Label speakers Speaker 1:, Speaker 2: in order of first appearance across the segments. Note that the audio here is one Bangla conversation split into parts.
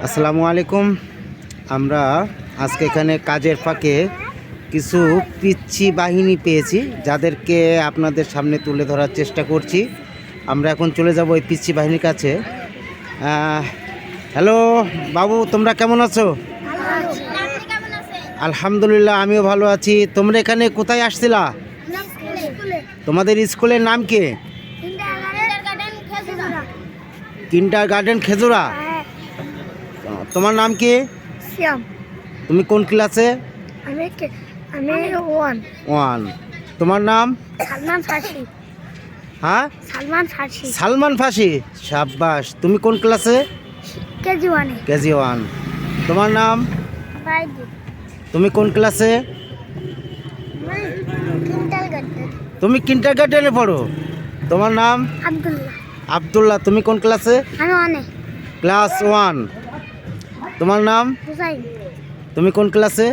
Speaker 1: আসসালামু আলাইকুম। আমরা আজকে এখানে কাজের ফাঁকে কিছু পিচ্ছি বাহিনী পেয়েছি, যাদেরকে আপনাদের সামনে তুলে ধরার চেষ্টা করছি। আমরা এখন চলে যাব ওই পিচ্ছি বাহিনীর কাছে। হ্যালো বাবু, তোমরা কেমন আছো? আলহামদুলিল্লাহ, আমিও ভালো আছি। তোমরা এখানে কোথায় আসছিলা? তোমাদের স্কুলের নাম কি? কিন্ডার গার্ডেন খেজুরা। তোমার নাম কি?
Speaker 2: শ্যাম।
Speaker 1: তুমি কোন ক্লাসে?
Speaker 2: আমি ওয়ান।
Speaker 1: তোমার নাম?
Speaker 2: সালমান ফাঁসি।
Speaker 1: হ্যাঁ, সালমান ফাঁসি। সাব্বাস। তুমি কোন ক্লাসে?
Speaker 2: কেজি ওয়ানে।
Speaker 1: KG one. তোমার নাম?
Speaker 2: বাইদি।
Speaker 1: তুমি কোন ক্লাসে? তুমি কিন্ডার গার্ডেনে পড়ো। তোমার নাম?
Speaker 2: আব্দুল্লাহ।
Speaker 1: আব্দুল্লাহ। তুমি কোন ক্লাসে?
Speaker 2: আমি ওয়ানে।
Speaker 1: Class one. তোমার নাম?
Speaker 2: হুসাইন।
Speaker 1: তুমি কোন ক্লাসে?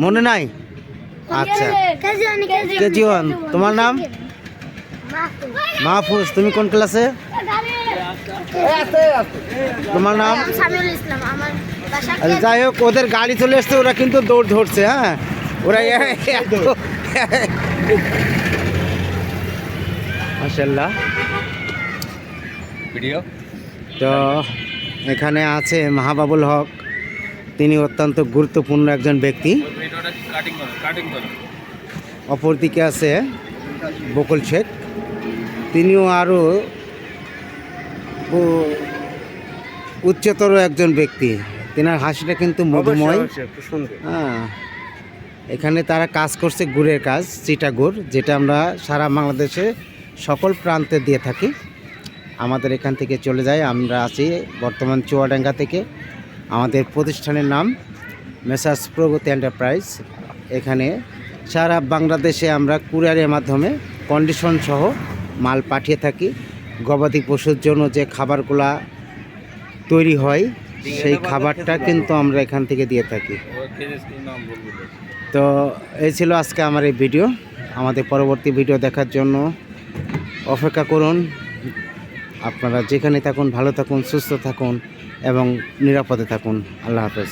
Speaker 1: মনে নাই? আচ্ছা, কেজি ওয়ান। তোমার নাম? মাহফুজ। তুমি কোন ক্লাসে? তোমার নাম?
Speaker 2: সামিউল ইসলাম। আমার বাসা
Speaker 1: আচ্ছা, যাই হোক, ওদের গাড়ি চলে এসছে, ওরা কিন্তু দৌড় ধরছে। হ্যাঁ, ওরা মাশাআল্লাহ।
Speaker 3: ভিডিও
Speaker 1: তো এখানে আছে মাহবাবুল হক। তিনি অত্যন্ত গুরুত্বপূর্ণ একজন ব্যক্তি। অপরদিকে আছে বকুল শেখ, তিনিও আরও উচ্চতর একজন ব্যক্তি। তেনার হাসিটা কিন্তু মধুময়। হ্যাঁ, এখানে তারা কাজ করছে গুড়ের কাজ, চিটা গুড়, যেটা আমরা সারা বাংলাদেশে সকল প্রান্তে দিয়ে থাকি। আমাদের এখান থেকে চলে যায়। আমরা আছি বর্তমান চুয়াডাঙ্গা থেকে। আমাদের প্রতিষ্ঠানের নাম মেসার্স প্রগতি এন্টারপ্রাইজ। এখানে সারা বাংলাদেশে আমরা কুরিয়ারের মাধ্যমে কন্ডিশন সহ মাল পাঠিয়ে থাকি। গবাদি পশুর জন্য যে খাবারগুলা তৈরি হয়, সেই খাবারটা কিন্তু আমরা এখান থেকে দিয়ে থাকি। তো এই ছিল আজকে আমার এই ভিডিও। আমাদের পরবর্তী ভিডিও দেখার জন্য অপেক্ষা করুন। আপনারা যেখানে থাকুন ভালো থাকুন, সুস্থ থাকুন এবং নিরাপদে থাকুন। আল্লাহ হাফেজ।